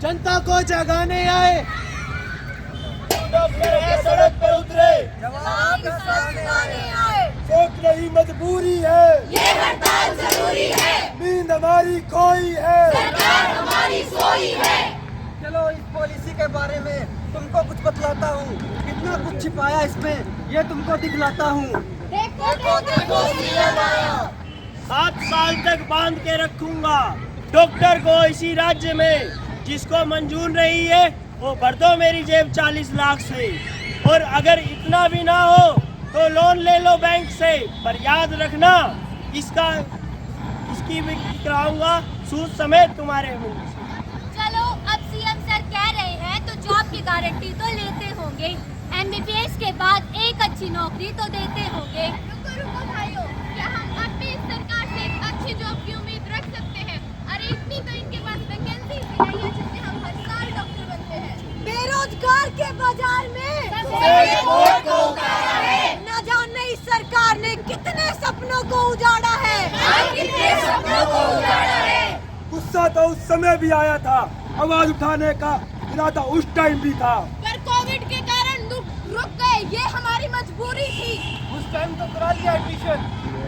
जनता को जगाने आए, डॉक्टर है सड़क पर उतरे, जवाब दिलाने आए। शौक नहीं मजबूरी है, ये हड़ताल जरूरी है, नींद हमारी खोई है, सरकार हमारी सोई है। चलो इस पॉलिसी के बारे में तुमको कुछ बतलाता हूँ, कितना कुछ छिपाया इसमें ये तुमको दिखलाता हूँ। देखो देखो सीएम आया। 7 साल तक बांध के रखूंगा डॉक्टर को इसी राज्य में, जिसको मंजूर नहीं है वो भर दो मेरी जेब 40 लाख से, और अगर इतना भी ना हो तो लोन ले लो बैंक से, पर याद रखना इसकी भी कराऊंगा सूद समेत तुम्हारे मुंह से। चलो अब सीएम सर कह रहे हैं तो जॉब की गारंटी तो लेते होंगे, एमबीबीएस के बाद एक अच्छी नौकरी तो देते होंगे। रुको भाइयों, क्या हम अब भी इस सरकार से एक अच्छी जॉब की उम्मीद रख सकते हैं? अरे इतनी तो इनके पास वैकेंसी भी नहीं है जिससे हम हर साल डॉक्टर बनते हैं। बेरोजगार के बाजार में सबसे वोट को उतारा है। न जाने इस सरकार ने कितने सपनों को उजाड़ा है, कितने सपनों को उजाड़ा है। गुस्सा तो उस समय भी आया था, आवाज उठाने का इरादा उस टाइम भी था, पर कोविड के कारण रुक गए, ये हमारी मजबूरी थी। उस टाइम तो करा लिया एडमिशन,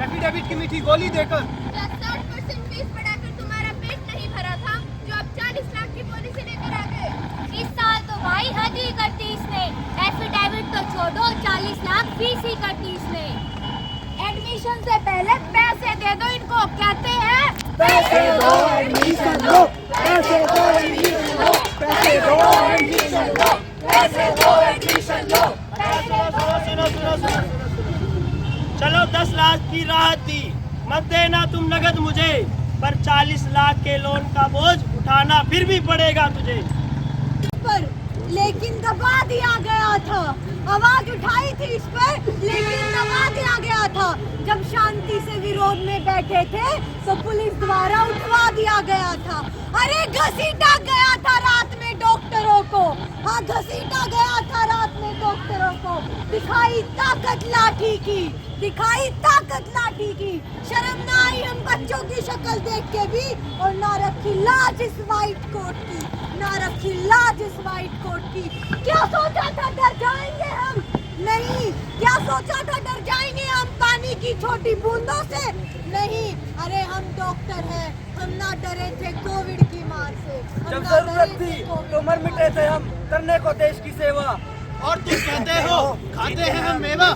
एफिडेविट की मीठी गोली देकर। 60% फीस बढ़ाकर तुम्हारा पेट नहीं भरा था, जो अब 40 लाख की पॉलिसी लेकर आ गए। इस साल तो भाई हद ही कर दी इसने, एफिडेविट तो छोड़ो 40 लाख फीस ही कर दी इसने। एडमिशन से पहले पैसे दे दो इनको, कहते हैं पैसे दो एडमिशन लो, पैसे दो एडमिशन लो, पैसे दो एडमिशन लो, पैसे दो एडमिशन लो। सुनो। चलो 10 लाख की राहत दी, मत देना तुम नगद मुझे, पर 40 लाख के लोन का बोझ उठाना फिर भी पड़ेगा तुझे। पर लेकिन दबा दिया गया था, आवाज उठाई थी इस पर लेकिन दबा दिया गया था। जब शांति से विरोध में बैठे थे तो पुलिस द्वारा उठवा दिया गया था। अरे घसीटा गया था रात में डॉक्टरों को, हाँ घसीटा गया था रात में डॉक्टरों को। दिखाई ताकत लाठी की, दिखाई ताकत लाठी की। शर्म ना आई हम बच्चों की शक्ल देख के भी, और ना रखी लाज इस वाइट कोट की, ना रखी लाज इस वाइट कोट की। क्या सोचा था डर जाएंगे हम? नहीं। क्या सोचा था डर जाएंगे हम पानी की छोटी बूंदों से? नहीं। अरे हम डॉक्टर हैं, हम ना डरे थे कोविड की मार से। जब जरूरत थी तो मर मिटे थे हम करने को देश की सेवा। और तुम कहते हो खाते हैं हम मेवा।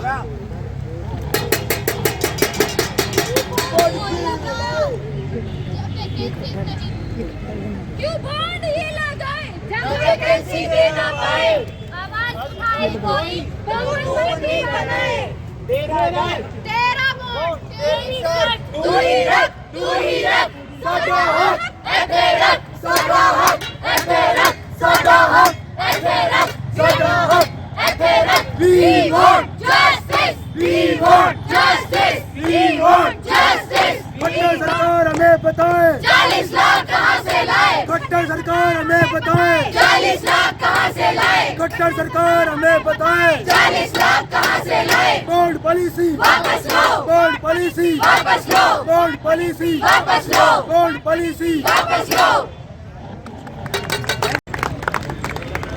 क्यों बॉन्ड ये लगाए जब वैकेंसी दे ना पाए, आवाज उठाए कोई बहुमत बनाए। तेरा वोट तेरी शर्त, तू ही रख, तू ही रख, साडा हक, ऐसे रख, साडा हक, ऐसे रख, साडा हक, ऐसे रख, साडा हक, ऐसे रख। We want justice, we want justice, we want justice। Khattar सरकार हमें बताए, 40 लाख कहाँ से लाए? खट्टर सरकार हमें बताए, 40 लाख कहाँ से लाए? खट्टर सरकार हमें बताए। 40 लाख कहाँ से लाए? बॉन्ड पॉलिसी वापस लो, बॉन्ड पॉलिसी वापस लो, बॉन्ड पॉलिसी वापस लो, बॉन्ड पॉलिसी। वापस लो।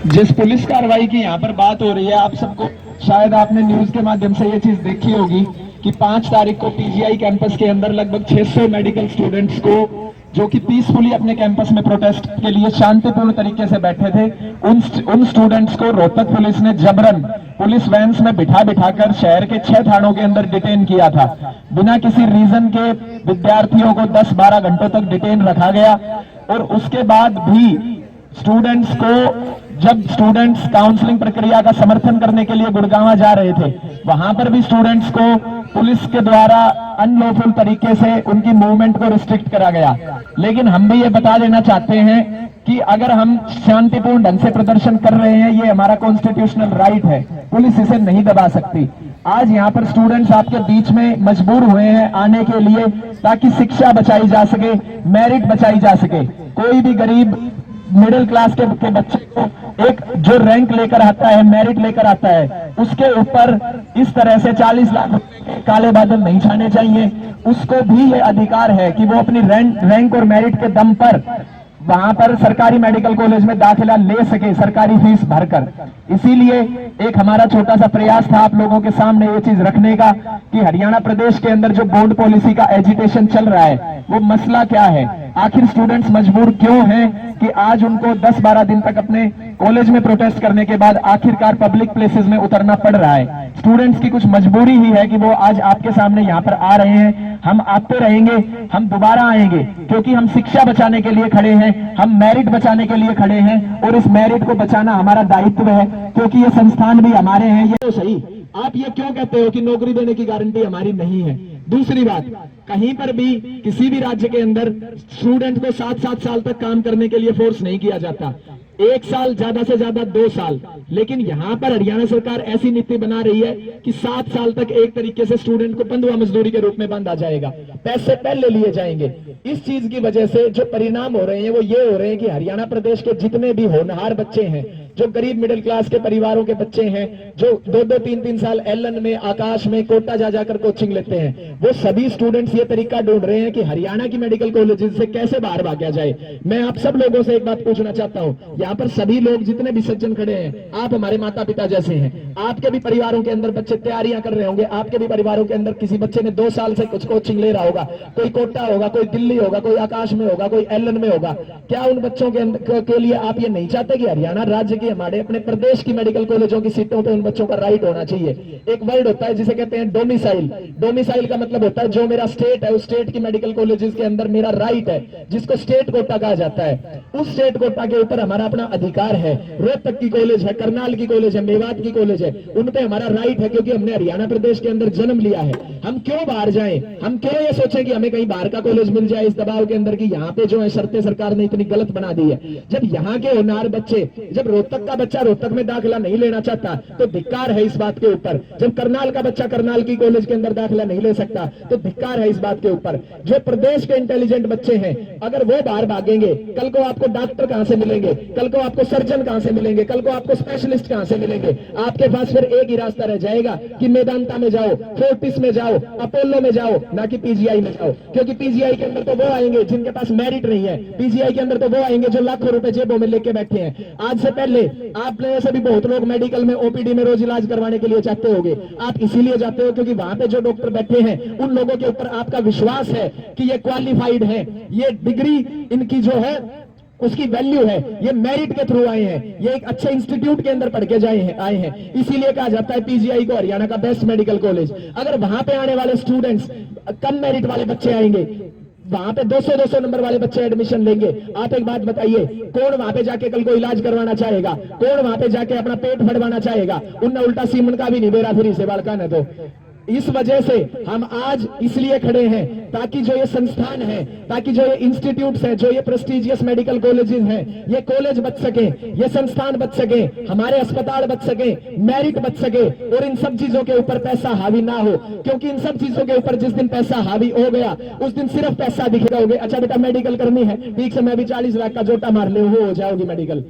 जिस पुलिस कार्रवाई की यहाँ पर बात हो रही है, आप सबको शायद आपने न्यूज के माध्यम से ये चीज देखी होगी कि 5 तारीख को पीजीआई कैंपस के अंदर लगभग 600 मेडिकल स्टूडेंट्स को, जो कि पीसफुली अपने कैंपस में प्रोटेस्ट के लिए शांतिपूर्ण तरीके से बैठे थे, उन स्टूडेंट्स को रोहतक पुलिस ने जबरन पुलिस वैन्स में बिठाकर शहर के 6 थानों के अंदर डिटेन किया था। बिना किसी रीजन के विद्यार्थियों को 10-12 घंटों तक डिटेन रखा गया, और उसके बाद भी स्टूडेंट्स को, जब स्टूडेंट्स काउंसलिंग प्रक्रिया का समर्थन करने के लिए गुड़गांव जा रहे थे, वहां पर भी स्टूडेंट्स को पुलिस के द्वारा अनलॉफुल तरीके से उनकी मूवमेंट को रिस्ट्रिक्ट करा गया। लेकिन हम भी ये बता देना चाहते हैं कि अगर हम शांतिपूर्ण ढंग से प्रदर्शन कर रहे हैं, ये हमारा कॉन्स्टिट्यूशनल राइट है, पुलिस इसे नहीं दबा सकती। आज यहाँ पर स्टूडेंट्स आपके बीच में मजबूर हुए हैं आने के लिए, ताकि शिक्षा बचाई जा सके, मेरिट बचाई जा सके। कोई भी गरीब मिडिल क्लास के बच्चे को एक जो रैंक लेकर आता है, मेरिट लेकर आता है, उसके ऊपर इस तरह से 40 लाख रुपए काले बादल नहीं छाने चाहिए। उसको भी ये अधिकार है कि वो अपनी रैंक और मेरिट के दम पर वहां पर सरकारी मेडिकल कॉलेज में दाखिला ले सके सरकारी फीस भरकर। इसीलिए एक हमारा छोटा सा प्रयास था आप लोगों के सामने ये चीज रखने का कि हरियाणा प्रदेश के अंदर जो बोर्ड पॉलिसी का एजिटेशन चल रहा है वो मसला क्या है, आखिर स्टूडेंट्स मजबूर क्यों हैं कि आज उनको 10-12 दिन तक अपने कॉलेज में प्रोटेस्ट करने के बाद आखिरकार पब्लिक प्लेसेस में उतरना पड़ रहा है। स्टूडेंट्स की कुछ मजबूरी ही है कि वो आज आपके सामने यहाँ पर आ रहे हैं। हम आते रहेंगे, हम दोबारा आएंगे, क्योंकि हम शिक्षा बचाने के लिए खड़े हैं, हम मेरिट बचाने के लिए खड़े हैं और इस मेरिट को बचाना हमारा दायित्व है, क्योंकि ये संस्थान भी हमारे हैं। ये तो सही, आप ये क्यों कहते हो कि नौकरी देने की गारंटी हमारी नहीं है? दूसरी बात, कहीं पर भी किसी भी राज्य के अंदर स्टूडेंट को 7-7 साल तक काम करने के लिए फोर्स नहीं किया जाता, 1 साल ज्यादा से ज्यादा 2 साल। लेकिन यहां पर हरियाणा सरकार ऐसी नीति बना रही है कि 7 साल तक एक तरीके से स्टूडेंट को बंधुआ मजदूरी के रूप में बांधा जाएगा, पैसे पहले लिए जाएंगे। इस चीज की वजह से जो परिणाम हो रहे हैं वो ये हो रहे हैं कि हरियाणा प्रदेश के जितने भी होनहार बच्चे हैं, जो गरीब मिडिल क्लास के परिवारों के बच्चे हैं, जो 2-2, 3-3 साल एलन में, आकाश में, कोटा जा जाकर कोचिंग लेते हैं, वो सभी स्टूडेंट्स ये तरीका ढूंढ रहे हैं कि हरियाणा की मेडिकल कॉलेजेस से कैसे बाहर भागा जाए। मैं आप सब लोगों से एक बात पूछना चाहता हूं, यहाँ पर सभी लोग जितने भी सज्जन खड़े हैं, आप हमारे माता पिता जैसे हैं, आपके भी परिवारों के अंदर बच्चे तैयारियां कर रहे होंगे, आपके भी परिवारों के अंदर किसी बच्चे ने 2 साल से कुछ कोचिंग ले रहा होगा, कोई कोटा होगा, कोई दिल्ली होगा, कोई आकाश में होगा, कोई एलन में होगा। क्या उन बच्चों के लिए आप ये नहीं चाहते कि हरियाणा राज्य की, हमारे अपने प्रदेश की मेडिकल कॉलेजों की सीटों पे उन बच्चों का राइट होना चाहिए? एक वर्ड होता है जिसे कहते हैं डोमिसाइल। डोमिसाइल का मतलब होता है जो मेरा स्टेट है उस स्टेट की मेडिकल कॉलेजेस के अंदर मेरा राइट है, जिसको स्टेट कोटा कहा जाता है। उस स्टेट कोटा के ऊपर हमारा अपना अधिकार है। रोहतक की कॉलेज है, करनाल की कॉलेज है, मेवात की कॉलेज है, उन पे हमारा राइट है, क्योंकि हमने हरियाणा प्रदेश के अंदर जन्म लिया है। हम क्यों बाहर जाएं? हम क्यों ये सोचें कि हमें कहीं बाहर का कॉलेज मिल जाए इस दबाव के अंदर कि यहाँ पे जो है शर्तें सरकार ने इतनी गलत बना दी है। जब यहाँ के होनहार बच्चे, जब रोहतक का बच्चा रोहतक में दाखिला नहीं लेना चाहता तो धिक्कार है इस बात के ऊपर। जब करनाल का बच्चा करनाल की कॉलेज के अंदर दाखिला नहीं ले सकता तो धिक्कार है इस बात के ऊपर। जो प्रदेश के इंटेलिजेंट बच्चे हैं, अगर वो बाहर भागेंगे, कल को आपको डॉक्टर कहां से मिलेंगे, कल को आपको सर्जन कहां से मिलेंगे, कल को आपको स्पेशलिस्ट कहां से मिलेंगे? आपके पास फिर एक ही रास्ता रह जाएगा कि मेदांता में जाओ, फोर्टिस में जाओ, अपोलो में जाओ, ना कि पीजीआई में जाओ। क्योंकि पीजीआई के अंदर तो वो आएंगे जिनके पास मेरिट नहीं है, पीजीआई के अंदर तो वो आएंगे जो लाखों रुपए जेबों में लेके बैठे हैं। आज से पहले आपने ऐसे भी बहुत लोग मेडिकल में, ओपीडी में रोज इलाज करवाने के लिए चाहते होंगे। आप इसीलिए जाते हो क्योंकि वहां पे जो डॉक्टर बैठे हैं उन लोगों के ऊपर आपका विश्वास है कि ये क्वालिफाइड है, ये डिग्री इनकी जो है उसकी वैल्यू है, ये मेरिट के थ्रू आए हैं, ये एक अच्छे इंस्टीट्यूट के अंदर पढ़ के आए हैं। इसीलिए कहा जाता है पीजीआई को हरियाणा का बेस्ट मेडिकल कॉलेज। अगर वहां पे आने वाले स्टूडेंट्स, कम मेरिट वाले बच्चे आएंगे, वहां पे 200-200 नंबर वाले बच्चे एडमिशन लेंगे, आप एक बात बताइए, कौन वहां पे जाके कल को इलाज करवाना चाहेगा? कौन वहां पे जाके अपना पेट फटवाना चाहेगा? उनने उल्टा सीमन का भी नहीं बेरा फ्री से बालका ने। तो इस वजह से हम आज इसलिए खड़े हैं ताकि जो ये संस्थान है, ताकि जो ये इंस्टीट्यूट्स हैं, जो ये प्रेस्टिजियस मेडिकल कॉलेजेस हैं, ये कॉलेज बच सके, ये संस्थान बच सके, हमारे अस्पताल बच सके, मेरिट बच सके और इन सब चीजों के ऊपर पैसा हावी ना हो। क्योंकि इन सब चीजों के ऊपर जिस दिन पैसा हावी हो गया उस दिन सिर्फ पैसा दिखेगा। होगे अच्छा बेटा मेडिकल करनी है, ठीक से मैं भी 40 लाख का जोटा मार ले, हो जाओगी मेडिकल।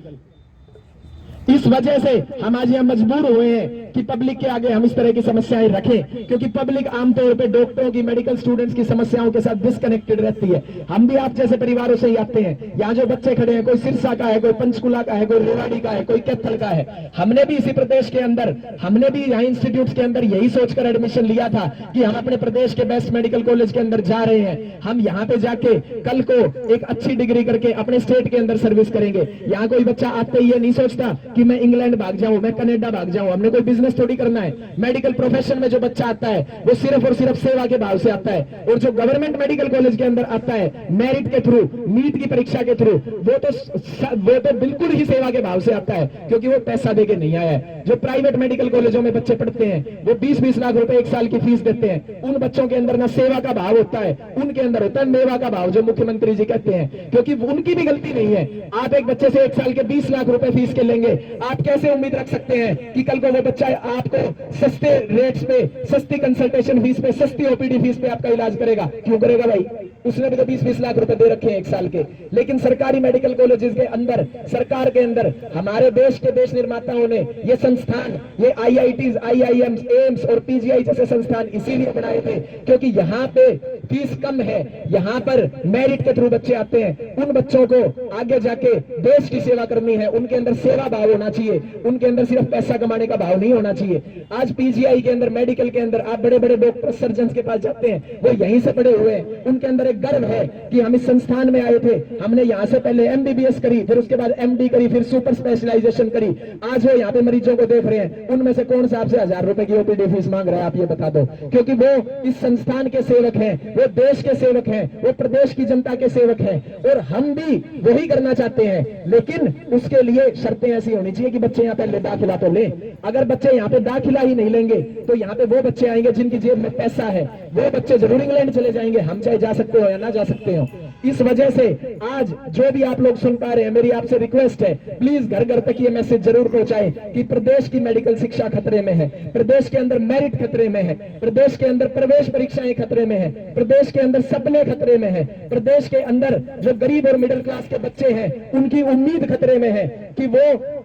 इस वजह से हम आज यहाँ मजबूर हुए हैं कि पब्लिक के आगे हम इस तरह की समस्याएं रखें, क्योंकि पब्लिक आमतौर पे डॉक्टरों की, मेडिकल स्टूडेंट्स की समस्याओं के साथ डिस्कनेक्टेड रहती है। हम भी आप जैसे परिवारों से ही आते हैं। यहाँ जो बच्चे खड़े हैं, कोई सिरसा का है, कोई पंचकुला का है, कोई रेवाड़ी का है, कोई कैथल का है। हमने भी इसी प्रदेश के अंदर, हमने भी यहाँ इंस्टीट्यूट के अंदर यही सोचकर एडमिशन लिया था कि हम अपने प्रदेश के बेस्ट मेडिकल कॉलेज के अंदर जा रहे हैं। हम यहाँ पे जाके कल को एक अच्छी डिग्री करके अपने स्टेट के अंदर सर्विस करेंगे। यहाँ कोई बच्चा आते ही ये नहीं सोचता कि मैं इंग्लैंड भाग जाऊं, मैं कनाडा भाग जाऊं। हमने कोई बिजनेस थोड़ी करना है। मेडिकल प्रोफेशन में जो बच्चा आता है वो सिर्फ और सिर्फ सेवा के भाव से आता है, और जो गवर्नमेंट मेडिकल कॉलेज के अंदर आता है मेरिट के थ्रू, नीट की परीक्षा के थ्रू, वो तो बिल्कुल ही सेवा के भाव से आता है, क्योंकि वो पैसा देके नहीं आया है। जो प्राइवेट मेडिकल कॉलेजों में बच्चे पढ़ते हैं वो 20-20 लाख रुपए एक साल की फीस देते हैं। उन बच्चों के अंदर ना सेवा का भाव होता है, उनके अंदर होता है मेवा का भाव, जो मुख्यमंत्री जी कहते हैं। क्योंकि उनकी भी गलती नहीं है। आप एक बच्चे से एक साल के 20 लाख रुपए फीस के लेंगे, आप कैसे उम्मीद रख सकते हैं कि कल को वो बच्चा आपको सस्ते रेट्स पे, सस्ती कंसल्टेशन फीस पे, सस्ती ओपीडी फीस पे आपका इलाज करेगा? क्यों करेगा भाई? उसने भी तो 20-20 लाख रुपए दे रखे हैं 1 साल के। लेकिन सरकारी मेडिकल कॉलेजेस के अंदर, सरकार के अंदर हमारे देश के देश निर्माताओं ने ये संस्थान, ये IITs, IIMs, एम्स और PGI जैसे संस्थान इसीलिए बनाए थे क्योंकि यहाँ पे फीस कम है, यहाँ पर मेरिट के थ्रू बच्चे आते हैं। उन बच्चों को आगे जाके देश की सेवा करनी है, उनके अंदर सेवा भाव होना चाहिए, उनके अंदर सिर्फ पैसा कमाने का भाव नहीं होना चाहिए। आज PGI के अंदर, मेडिकल के अंदर आप बड़े बड़े डॉक्टर, सर्जन के पास जाते हैं, वो यहीं से पढ़े हुए हैं, उनके अंदर एक गर्व है कि हम इस संस्थान में आए थे, हमने यहाँ से पहले MBBS करी, फिर उसके बाद MD करी, फिर सुपर स्पेशलाइजेशन करी। आज वो यहाँ पे मरीजों को देख रहे हैं, उनमें से कौन सा आपसे 1000 रुपए की OPD फीस मांग रहा है, आप ये बता दो। क्योंकि वो इस संस्थान के सेवक हैं, वो देश के सेवक हैं, वो प्रदेश की जनता के सेवक हैं, और हम भी वही करना चाहते हैं। लेकिन उसके लिए शर्तें ऐसी होनी चाहिए कि बच्चे यहाँ पहले दाखिला तो लें। अगर बच्चे यहाँ पे दाखिला ही नहीं लेंगे तो यहाँ पे वो बच्चे आएंगे जिनकी जेब में पैसा है, वो बच्चे जरूर इंग्लैंड चले जाएंगे, हम चाहे जा सकते हो या ना जा सकते हो। इस वजह से आज जो भी आप लोग सुन पा रहे हैं, मेरी आपसे रिक्वेस्ट है, प्लीज घर घर तक ये मैसेज जरूर पहुंचाएं कि प्रदेश की मेडिकल शिक्षा खतरे में है, प्रदेश के अंदर मेरिट खतरे में है, प्रदेश के अंदर प्रवेश परीक्षाएं खतरे में है, प्रदेश के अंदर सपने खतरे में है, प्रदेश के अंदर जो गरीब और मिडिल क्लास के बच्चे हैं उनकी उम्मीद खतरे में है कि वो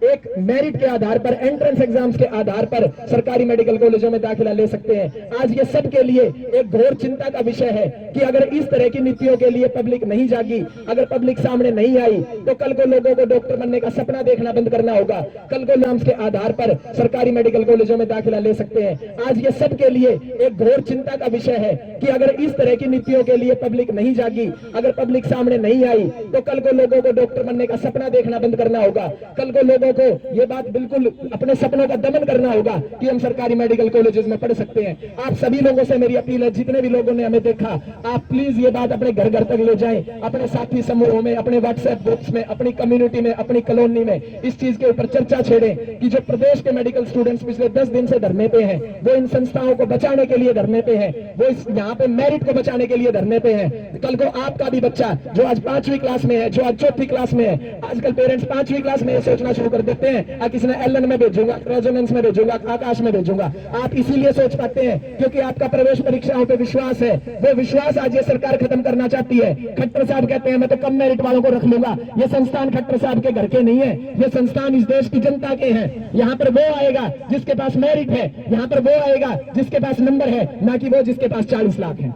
एक मेरिट के आधार पर, एंट्रेंस एग्जाम्स के आधार पर सरकारी मेडिकल कॉलेजों में दाखिला ले सकते हैं। आज ये सब के लिए एक घोर चिंता का विषय है कि अगर इस तरह की नीतियों के लिए पब्लिक नहीं जागी, अगर पब्लिक सामने नहीं आई, तो कल को लोगों को डॉक्टर बनने का सपना देखना बंद करना होगा। कल को एग्जाम्स के आधार पर सरकारी मेडिकल कॉलेजों में दाखिला ले सकते हैं। आज ये सब के लिए एक घोर चिंता का विषय है कि अगर इस तरह की नीतियों के लिए पब्लिक नहीं जागी, अगर पब्लिक सामने नहीं आई, तो कल को लोगों को डॉक्टर बनने का सपना देखना बंद करना होगा। कल को लोगों को ये बात बिल्कुल अपने सपनों का दमन करना होगा कि हम सरकारी मेडिकल कॉलेजेस में पढ़ सकते हैं। आप सभी लोगों से मेरी अपील है, जितने भी लोगों ने हमें देखा, आप प्लीज ये बात अपने घर घर तक ले जाएं, अपने साथी समूहों में, अपने व्हाट्सएप ग्रुप्स में, अपनी कम्युनिटी में, अपनी कॉलोनी में इस चीज के ऊपर चर्चा छेड़ें कि जो प्रदेश के मेडिकल स्टूडेंट्स पिछले 10 दिन से धरने पे हैं, वो इन संस्थाओं को बचाने के लिए धरने पे हैं, वो इस यहाँ पे मेरिट को बचाने के लिए धरने पे हैं। कल को आपका भी बच्चा जो आज 5वीं क्लास में है, जो आज 4थी क्लास में है, आजकल पेरेंट्स 5वीं क्लास में सोचना शुरू कर देते हैं किसने एलन में भेजूंगा, रेजोनेंस में भेजूंगा, आकाश में भेजूंगा। आप इसीलिए सोच पाते हैं क्योंकि आपका प्रवेश परीक्षाओं पे विश्वास है। वो विश्वास आज ये सरकार खत्म करना चाहती है। खट्टर साहब कहते हैं मैं तो कम मेरिट वालों को रख लूंगा। ये संस्थान खट्टर साहब के घर के नहीं है, ये संस्थान इस देश की जनता के हैं। यहाँ पर वो आएगा जिसके पास मेरिट है, यहाँ पर वो आएगा जिसके पास नंबर है, ना कि वो जिसके पास 40 लाख है।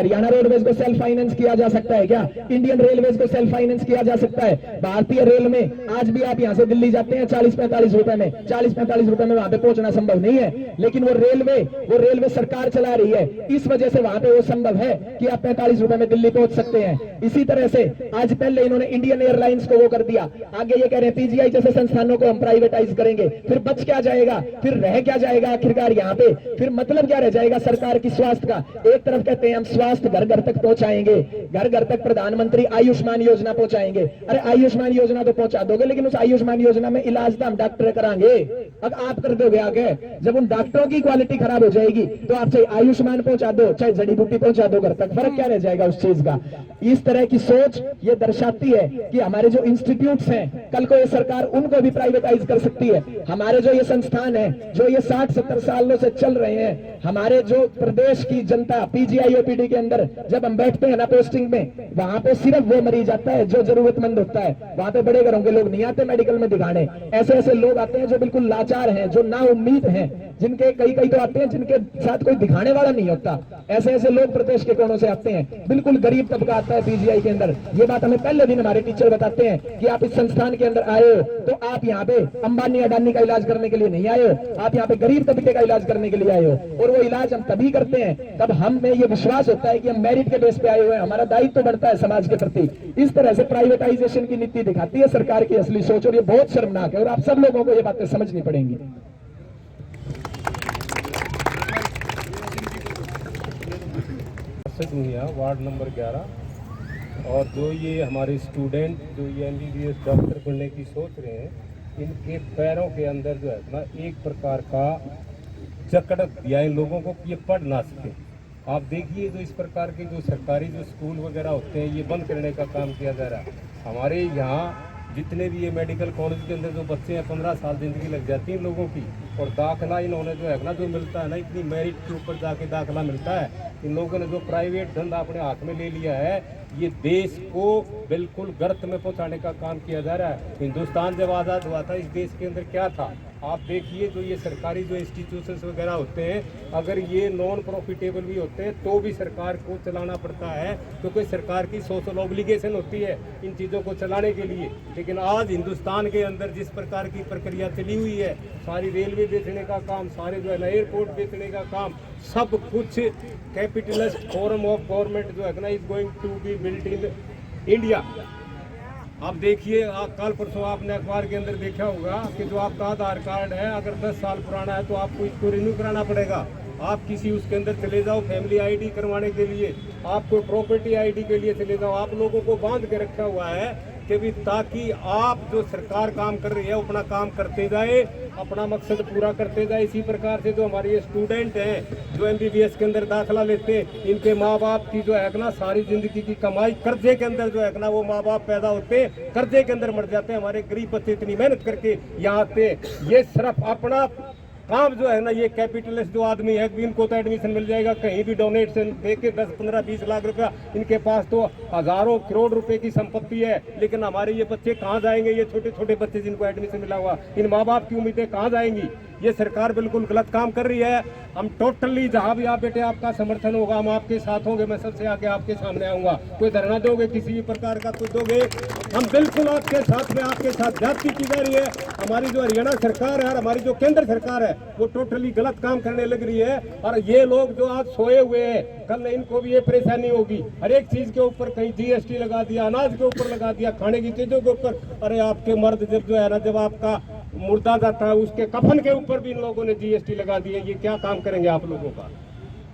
हरियाणा रोडवेज को सेल्फ फाइनेंस किया जा सकता है क्या? इंडियन रेलवेज को सेल्फ फाइनेंस किया जा सकता है। भारतीय रेल में आज भी आप यहां से दिल्ली जाते हैं 40-45 रुपए में, 40-45 रुपए में वहां पे पहुंचना संभव नहीं है। लेकिन वो रेलवे सरकार चला रही है, इस वजह से वहां पे वो संभव है कि आप 45 रुपए में दिल्ली पहुंच सकते हैं। इसी तरह से आज पहले इन्होंने इंडियन एयरलाइंस को वो कर दिया, आगे ये कह रहे हैं PGI जैसे संस्थानों को हम प्राइवेटाइज करेंगे। फिर बच क्या जाएगा, फिर रह क्या जाएगा आखिरकार यहाँ पे? फिर मतलब क्या रह जाएगा सरकार की स्वास्थ्य का? एक तरफ कहते हैं हम स्वास्थ्य घर घर तक पहुंचाएंगे, घर घर तक प्रधानमंत्री आयुष्मान योजना पहुंचाएंगे। अरे आयुष्मान योजना तो पहुंचा दोगे, लेकिन उस आयुष्मान योजना में इलाज तो हम डॉक्टर कराएंगे। अब आप कर दोगे आगे, जब उन डॉक्टरों की क्वालिटी खराब हो जाएगी तो आप चाहे आयुष्मान पहुंचा दो, चाहे जड़ी बूटी पहुंचा दो घर तक, फर्क क्या रह जाएगा उस चीज का? इस तरह की सोच ये दर्शाती है कि हमारे जो इंस्टीट्यूट्स हैं, कल को ये सरकार उनको भी प्राइवेटाइज कर सकती है। हमारे जो ये संस्थान है, जो ये 60-70 सालों से चल रहे हैं, हमारे जो प्रदेश की जनता PGI OPD के अंदर जब हम बैठते हैं ना पोस्टिंग में, वहां पे सिर्फ वो मरीज आता है जो जरूरतमंद होता है। वहां पे बड़े घरों के लोग नहीं आते मेडिकल में दिखाने। ऐसे ऐसे लोग आते हैं जो बिल्कुल लाचार हैं, जो ना उम्मीद हैं, जिनके कई तो आते हैं जिनके साथ कोई दिखाने वाला नहीं होता। ऐसे ऐसे लोग प्रदेश के कोनों से आते हैं, बिल्कुल गरीब तबका आता है PGI के अंदर। ये बात हमें पहले दिन हमारे टीचर बताते हैं कि आप इस संस्थान के अंदर आए हो तो आप यहाँ पे अंबानी अडानी का इलाज करने के लिए नहीं आए हो, आप यहाँ पे गरीब तबके का इलाज करने के लिए आए हो। और वो इलाज हम तभी करते हैं तब हम में ये विश्वास होता है कि हम मेरिट के बेस पे आए हुए हैं, हमारा दायित्व तो बढ़ता है समाज के प्रति। इस तरह से प्राइवेटाइजेशन की नीति दिखाती है सरकार की असली सोच, और ये बहुत शर्मनाक है और आप सब लोगों को ये बातें समझनी पड़ेंगी। वार्ड नंबर 11, और जो ये हमारे स्टूडेंट जो ये MBBS डॉक्टर बनने की सोच रहे हैं, इनके पैरों के अंदर जो है ना एक प्रकार का जकड़ दिया इन लोगों को कि ये पढ़ ना सके। आप देखिए जो इस प्रकार के जो सरकारी जो स्कूल वगैरह होते हैं ये बंद करने का काम किया जा रहा है। हमारे यहाँ जितने भी ये मेडिकल कॉलेज के अंदर जो बच्चे हैं 15 साल ज़िंदगी लग जाती है इन लोगों की, और दाखला इन्होंने जो है ना जो मिलता है ना इतनी मेरिट के ऊपर जाके दाखला मिलता है। इन लोगों ने जो प्राइवेट धंधा अपने हाथ में ले लिया है, ये देश को बिल्कुल गर्त में पहुंचाने का काम किया जा रहा है। हिंदुस्तान जब आज़ाद हुआ था इस देश के अंदर क्या था, आप देखिए जो ये सरकारी जो इंस्टीट्यूशंस वगैरह होते हैं, अगर ये नॉन प्रॉफिटेबल भी होते हैं तो भी सरकार को चलाना पड़ता है, क्योंकि सरकार की सोशल ऑब्लिगेशन होती है इन चीज़ों को चलाने के लिए। लेकिन आज हिंदुस्तान के अंदर जिस प्रकार की प्रक्रिया चली हुई है, सारी रेलवे बेचने का काम, सारे जो है ना एयरपोर्ट बेचने का काम, सब कुछ कैपिटलिस्ट फॉर्म ऑफ गवर्नमेंट जो है ना is going to be built in India. आप देखिए, कल परसों आपने अखबार के अंदर देखा होगा कि जो आपका आधार कार्ड है अगर 10 साल पुराना है तो आपको इसको रिन्यू कराना पड़ेगा। आप किसी उसके अंदर चले जाओ फैमिली आईडी करवाने के लिए, आपको प्रॉपर्टी आईडी के लिए चले जाओ, आप लोगों को बांध के रखा हुआ है कि भी ताकि आप जो सरकार काम कर रही है अपना काम करते जाए, अपना मकसद पूरा करते जाए। इसी प्रकार से जो हमारे ये स्टूडेंट हैं जो MBBS के अंदर दाखिला लेते हैं, इनके माँ बाप की जो है ना सारी जिंदगी की कमाई कर्जे के अंदर जो है ना वो माँ बाप पैदा होते कर्जे के अंदर मर जाते हैं। हमारे गरीब बच्चे इतनी मेहनत करके यहाँ आते, ये सिर्फ अपना काम जो है ना ये कैपिटलिस्ट जो आदमी है इनको तो एडमिशन मिल जाएगा कहीं भी डोनेशन दे के 10, 15, 20 लाख रुपया, इनके पास तो हजारों करोड़ रुपए की संपत्ति है। लेकिन हमारे ये बच्चे कहाँ जाएंगे, ये छोटे छोटे बच्चे जिनको एडमिशन मिला हुआ, इन माँ बाप की उम्मीदें कहाँ जाएंगी। ये सरकार बिल्कुल गलत काम कर रही है। हम टोटली जहाँ भी आप बेटे आपका समर्थन होगा हम आपके साथ होंगे, मैं सबसे आगे आपके सामने आऊँगा। कोई धरना दोगे, किसी भी प्रकार का कुछ दोगे, हम बिल्कुल आपके साथ में, आपके साथ जाति की जा रही है। हमारी जो हरियाणा सरकार है और हमारी जो केंद्र सरकार है वो टोटली गलत काम करने लग रही है। और ये लोग जो आज सोए हुए हैं, कल इनको भी ये परेशानी होगी। हर एक चीज के ऊपर कहीं GST लगा दिया, अनाज के ऊपर लगा दिया, खाने की चीजों के ऊपर। अरे आपके मर्द जब जो है ना जब आपका मुर्दा जाता है उसके कफन के ऊपर भी इन लोगों ने GST लगा दी है। ये क्या काम करेंगे आप लोगों का,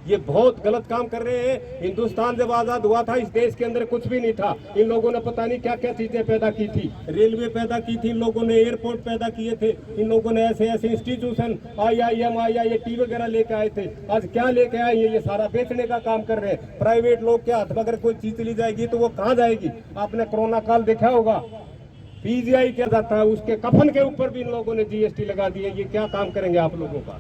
ये बहुत गलत काम कर रहे हैं। हिंदुस्तान जब आजाद हुआ था इस देश के अंदर कुछ भी नहीं था, इन लोगों ने पता नहीं क्या क्या चीजें पैदा की थी, रेलवे पैदा की थी इन लोगों ने, एयरपोर्ट पैदा किए थे इन लोगों ने, ऐसे ऐसे इंस्टीट्यूशन IIM IIT वगैरह लेके आए थे। आज क्या लेके आए ये सारा बेचने का काम कर रहे हैं। प्राइवेट लोग के हाथ में अगर कोई चीज चली जाएगी तो वो कहाँ जाएगी। आपने कोरोना काल देखा होगा, PGI क्या जाता है उसके कफन के ऊपर भी इन लोगों ने GST लगा दी है। ये क्या काम करेंगे आप लोगों का,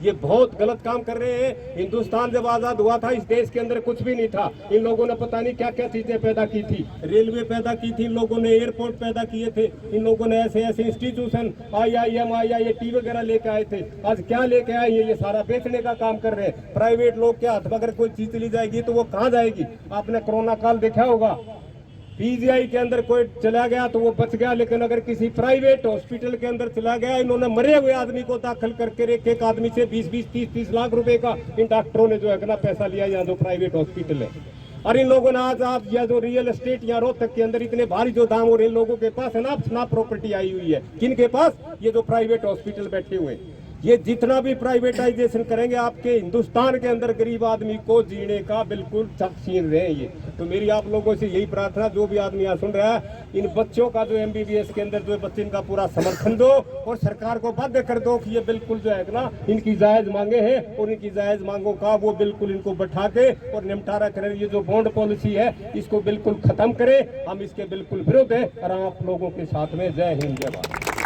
ये बहुत गलत काम कर रहे हैं। हिंदुस्तान जब आजाद हुआ था इस देश के अंदर कुछ भी नहीं था, इन लोगों ने पता नहीं क्या क्या चीजें पैदा की थी, रेलवे पैदा की थी इन लोगों ने, एयरपोर्ट पैदा किए थे इन लोगों ने, ऐसे ऐसे इंस्टीट्यूशन IIM IIT वगैरह लेके आए थे। आज क्या लेके आए ये सारा बेचने का काम कर रहे हैं। प्राइवेट लोग के हाथ में अगर कोई चीज चली जाएगी तो वो कहाँ जाएगी। आपने कोरोना काल देखा होगा, PGI के अंदर कोई चला गया तो वो बच गया, लेकिन अगर किसी प्राइवेट हॉस्पिटल के अंदर चला गया, इन्होंने मरे हुए आदमी को दाखिल करके एक एक आदमी से 20-20, 30-30 लाख रुपए का इन डॉक्टरों ने जो है ना पैसा लिया यहाँ जो प्राइवेट हॉस्पिटल है। और इन लोगों ने आज आप यह जो रियल एस्टेट या रोहतक के अंदर इतने भारी जो दाम हो रहे, इन लोगों के पास है ना प्रॉपर्टी आई हुई है। किन के पास, ये जो प्राइवेट हॉस्पिटल बैठे हुए। ये जितना भी प्राइवेटाइजेशन करेंगे आपके हिंदुस्तान के अंदर गरीब आदमी को जीने का बिल्कुल चक छीन रहे हैं ये। तो मेरी आप लोगों से यही प्रार्थना, जो भी आदमी यहाँ सुन रहा है, इन बच्चों का जो MBBS के अंदर जो बच्चे इनका पूरा समर्थन दो और सरकार को बाध्य कर दो कि ये बिल्कुल जो है ना इनकी जायज मांगे हैं और इनकी जायज मांगों का वो बिल्कुल इनको बैठा के और निपटारा करें। ये जो बॉन्ड पॉलिसी है इसको बिल्कुल खत्म करें, हम इसके बिल्कुल विरुद्ध है और आप लोगों के साथ में। जय हिंद, जय भारत।